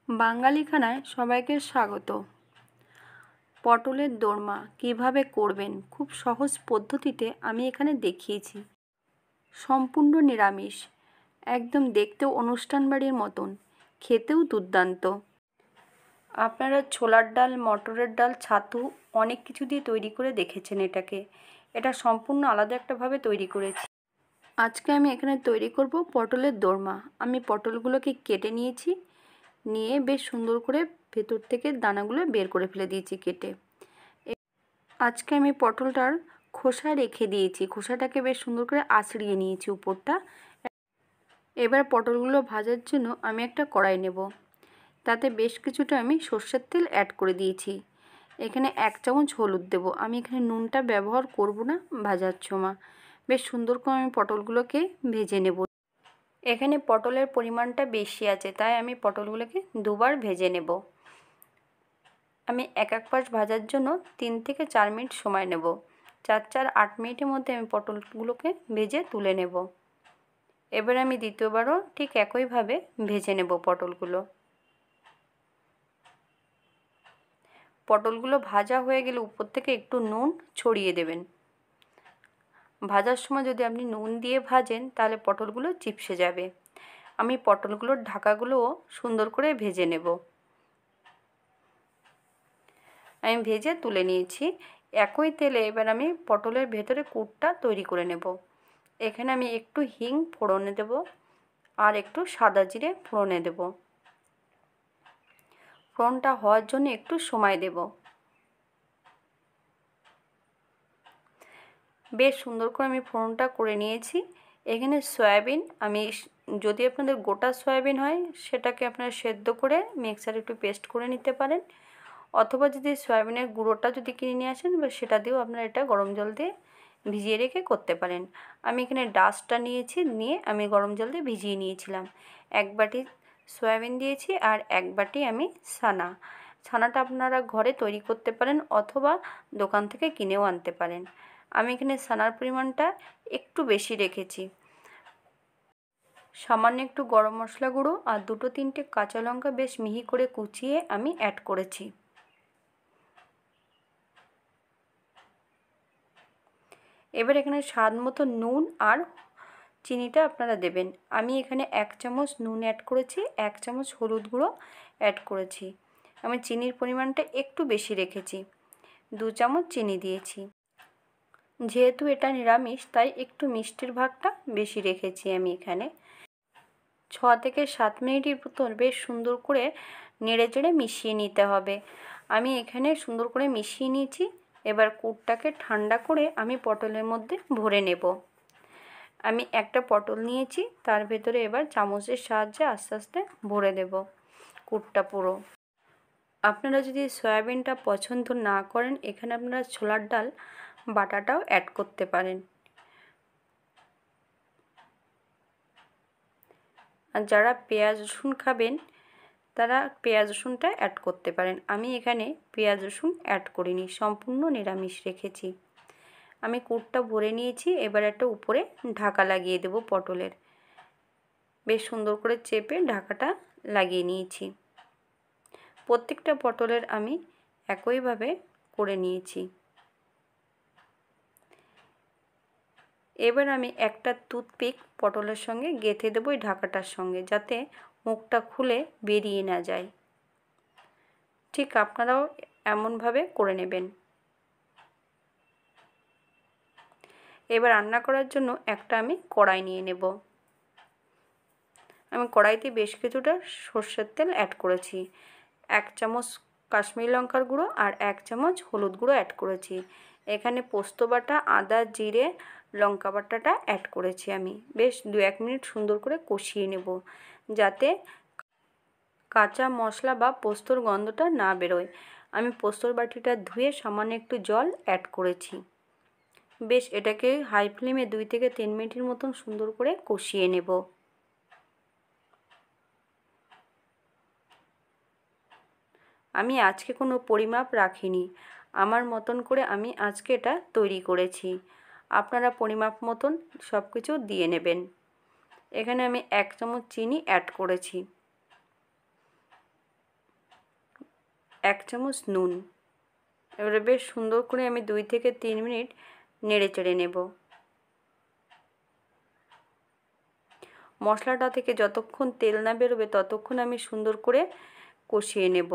বাঙালিখানায় সবাইকে স্বাগত। পটলের দোরমা কিভাবে করবেন খুব সহজ পদ্ধতিতে আমি এখানে দেখিয়েছি। সম্পূর্ণ নিরামিষ, একদম দেখতেও অনুষ্ঠান বাড়ির মতন, খেতেও দুর্দান্ত। আপনারা ছোলার ডাল, মটরের ডাল, ছাতু অনেক কিছু দিয়ে তৈরি করে দেখেছেন এটাকে। এটা সম্পূর্ণ আলাদা একটাভাবে তৈরি করেছি। আজকে আমি এখানে তৈরি করব পটলের দোরমা। আমি পটলগুলোকে কেটে নিয়েছি, নিয়ে বেশ সুন্দর করে ভেতর থেকে দানাগুলো বের করে ফেলে দিয়েছি কেটে। আজকে আমি পটলটার খোসা রেখে দিয়েছি, খোসাটাকে বেশ সুন্দর করে আঁচড়িয়ে নিয়েছি উপরটা। এবার পটলগুলো ভাজার জন্য আমি একটা কড়াই নেব, তাতে বেশ কিছুটা আমি সর্ষের তেল অ্যাড করে দিয়েছি। এখানে 1 চামচ হলুদ দেব। আমি এখানে নুনটা ব্যবহার করব না ভাজার সময়। বেশ সুন্দর করে আমি পটলগুলোকে ভেজে নেব। এখানে পটলের পরিমাণটা বেশি আছে, তাই আমি পটলগুলোকে দুবার ভেজে নেব। আমি এক পাশ ভাজার জন্য 3 থেকে 4 মিনিট সময় নেব। 4 8 মিনিটের মধ্যে আমি পটলগুলোকে ভেজে তুলে নেব। এবার আমি দ্বিতীয়বারও ঠিক একইভাবে ভেজে নেব পটলগুলো। পটলগুলো ভাজা হয়ে গেলে উপর থেকে একটু নুন ছড়িয়ে দেবেন। ভাজার সময় যদি আপনি নুন দিয়ে ভাজেন তাহলে পটলগুলো চিপসে যাবে। আমি পটলগুলোর ঢাকাগুলোও সুন্দর করে ভেজে নেব। আমি ভেজে তুলে নিয়েছি। একই তেলে এবার আমি পটলের ভেতরে কুটটা তৈরি করে নেব। এখানে আমি একটু হিং ফোড়নে দেব আর একটু সাদা জিরে ফোড়নে দেব। ফোড়নটা হওয়ার জন্য একটু সময় দেব। বেশ সুন্দর করে আমি ফোড়নটা করে নিয়েছি। এখানে সয়াবিন, আমি যদি আপনাদের গোটা সয়াবিন হয় সেটাকে আপনারা সেদ্ধ করে মিক্সারে একটু পেস্ট করে নিতে পারেন, অথবা যদি সয়াবিনের গুঁড়োটা যদি কিনে নিয়ে আসেন বা সেটা দিয়েও আপনারা এটা গরম জল দিয়ে ভিজিয়ে রেখে করতে পারেন। আমি এখানে ডাস্টটা নিয়েছি, নিয়ে আমি গরম জল দিয়ে ভিজিয়ে নিয়েছিলাম। 1 বাটি সয়াবিন দিয়েছি আর 1 বাটি আমি ছানাটা আপনারা ঘরে তৈরি করতে পারেন অথবা দোকান থেকে কিনেও আনতে পারেন। আমি এখানে ছানার পরিমাণটা একটু বেশি রেখেছি। সামান্য একটু গরম মশলা গুঁড়ো আর 2-3টে কাঁচা লঙ্কা বেশ মিহি করে কুচিয়ে আমি অ্যাড করেছি। এবার এখানে স্বাদ মতো নুন আর চিনিটা আপনারা দেবেন। আমি এখানে 1 চামচ নুন অ্যাড করেছি, 1 চামচ হলুদ গুঁড়ো অ্যাড করেছি। আমি চিনির পরিমাণটা একটু বেশি রেখেছি, 2 চামচ চিনি দিয়েছি। যেহেতু এটা নিরামিষ তাই একটু মিষ্টির ভাগটা বেশি রেখেছি আমি এখানে। 6 থেকে 7 মিনিটের মতন বেশ সুন্দর করে নেড়ে চেড়ে মিশিয়ে নিতে হবে। আমি এখানে সুন্দর করে মিশিয়ে নিয়েছি। এবার কুটটাকে ঠান্ডা করে আমি পটলের মধ্যে ভরে নেব। আমি একটা পটল নিয়েছি, তার ভেতরে এবার চামচের সাহায্যে আস্তে আস্তে ভরে দেব কুটটা পুরো। আপনারা যদি সয়াবিনটা পছন্দ না করেন এখানে আপনারা ছোলার ডাল বাটাটাও অ্যাড করতে পারেন। আর যারা পেঁয়াজ রসুন খাবেন তারা পেঁয়াজ রসুনটা অ্যাড করতে পারেন। আমি এখানে পেঁয়াজ রসুন অ্যাড করিনি, সম্পূর্ণ নিরামিষ রেখেছি। আমি কুটটা ভরে নিয়েছি। এবার একটা উপরে ঢাকা লাগিয়ে দেব পটলের। বেশ সুন্দর করে চেপে ঢাকাটা লাগিয়ে নিয়েছি। প্রত্যেকটা পটলের আমি একইভাবে করে নিয়েছি। এবার আমি একটা টুথপিক পটলের সঙ্গে গেঁথে দেবো এই ঢাকাটার সঙ্গে, যাতে মুখটা খুলে বেরিয়ে না যায়। ঠিক আপনারাও এমনভাবে করে নেবেন। এবার রান্না করার জন্য একটা আমি কড়াই নিয়ে নেব। আমি কড়াইতে বেশ কিছুটা সর্ষের তেল অ্যাড করেছি। 1 চামচ কাশ্মীরি লঙ্কার গুঁড়ো আর 1 চামচ হলুদ গুঁড়ো অ্যাড করেছি। এখানে পোস্ত বাটা, আদা, জিরে, লঙ্কা বাটাটা অ্যাড করেছি আমি। বেশ 2-1 মিনিট সুন্দর করে কষিয়ে নেব, যাতে কাঁচা মশলা বা পোস্তর গন্ধটা না বেরোয়। আমি পোস্তর বাটিটা ধুয়ে সামান্য একটু জল অ্যাড করেছি। বেশ এটাকে হাই ফ্লেমে 2 থেকে 3 মিনিটের মতন সুন্দর করে কষিয়ে নেব। আমি আজকে কোনো পরিমাপ রাখিনি, আমার মতন করে আমি আজকে এটা তৈরি করেছি। আপনারা পরিমাপ মতন সব কিছু দিয়ে নেবেন। এখানে আমি 1 চামচ চিনি অ্যাড করেছি। 1 চামচ নুন। এবারে বেশ সুন্দর করে আমি 2 থেকে 3 মিনিট নেড়ে চেড়ে নেব। মশলাটা থেকে যতক্ষণ তেল না বেরোবে ততক্ষণ আমি সুন্দর করে কষিয়ে নেব।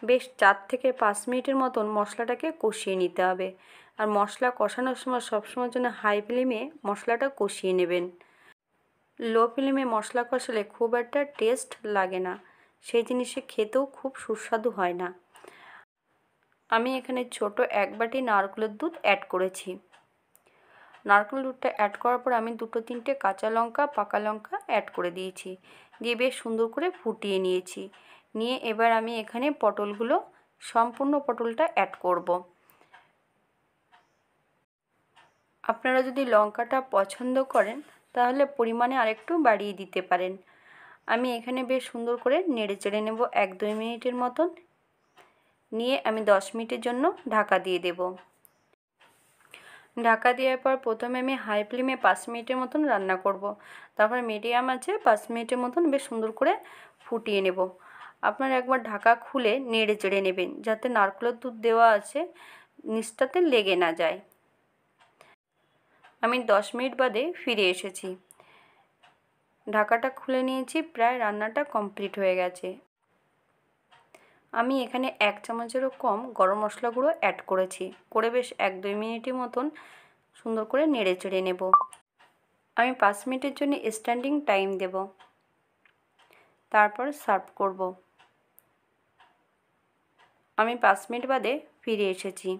বেশ 4 থেকে 5 মিনিটের মতন মশলাটাকে কষিয়ে নিতে হবে। আর মশলা কষানোর সময় সবসময়ের জন্য হাই ফ্লেমে মশলাটা কষিয়ে নেবেন। লো ফ্লেমে মশলা কষালে খুব একটা টেস্ট লাগে না, সেই জিনিসে খেতেও খুব সুস্বাদু হয় না। আমি এখানে ছোট 1 বাটি নারকেলের দুধ অ্যাড করেছি। নারকেল দুধটা অ্যাড করার পর আমি 2-3টে কাঁচা লঙ্কা, পাকা লঙ্কা অ্যাড করে দিয়েছি। দিয়ে বেশ সুন্দর করে ফুটিয়ে নিয়েছি। নিয়ে এবার আমি এখানে পটলগুলো, সম্পূর্ণ পটলটা অ্যাড করব। আপনারা যদি লঙ্কাটা পছন্দ করেন তাহলে পরিমাণে আরেকটু বাড়িয়ে দিতে পারেন। আমি এখানে বেশ সুন্দর করে নেড়ে চেড়ে নেব 1-2 মিনিটের মতন। নিয়ে আমি 10 মিনিটের জন্য ঢাকা দিয়ে দেব। ঢাকা দেওয়ার পর প্রথমে আমি হাই ফ্লেমে 5 মিনিটের মতন রান্না করব। তারপর মিডিয়াম আঁচে 5 মিনিটের মতন বেশ সুন্দর করে ফুটিয়ে নেব। আপনারা একবার ঢাকা খুলে নেড়ে চেড়ে নেবেন, যাতে নারকেলের দুধ দেওয়া আছে নিচটাতে লেগে না যায়। আমি 10 মিনিট বাদে ফিরে এসেছি। ঢাকাটা খুলে নিয়েছি, প্রায় রান্নাটা কমপ্লিট হয়ে গেছে। আমি এখানে 1 চামচেরও কম গরম মশলা গুঁড়ো অ্যাড করেছি। করে বেশ 1-2 মিনিটের মতন সুন্দর করে নেড়ে চেড়ে নেব। আমি 5 মিনিটের জন্য স্ট্যান্ডিং টাইম দেব, তারপর সার্ভ করব। আমি 5 মিনিট বাদে ফিরে এসেছি।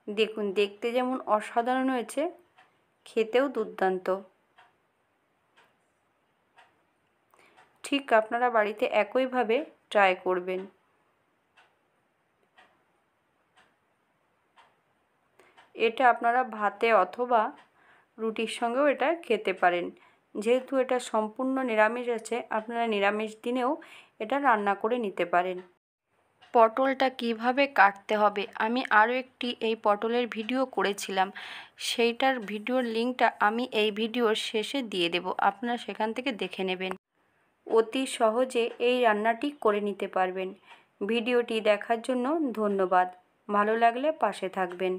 দেখুন, দেখতে যেমন অসাধারণ হয়েছে, খেতেও দুর্দান্ত। ঠিক আপনারা বাড়িতে একইভাবে ট্রাই করবেন। এটা আপনারা ভাতে অথবা রুটির সঙ্গেও এটা খেতে পারেন। যেহেতু এটা সম্পূর্ণ নিরামিষ আছে, আপনারা নিরামিষ দিনেও এটা রান্না করে নিতে পারেন। পটলটা কিভাবে কাটতে হবে, আমি আরও একটি এই পটলের ভিডিও করেছিলাম। সেইটার ভিডিওর লিঙ্কটা আমি এই ভিডিওর শেষে দিয়ে দেব, আপনারা সেখান থেকে দেখে নেবেন। অতি সহজে এই রান্নাটি করে নিতে পারবেন। ভিডিওটি দেখার জন্য ধন্যবাদ। ভালো লাগলে পাশে থাকবেন।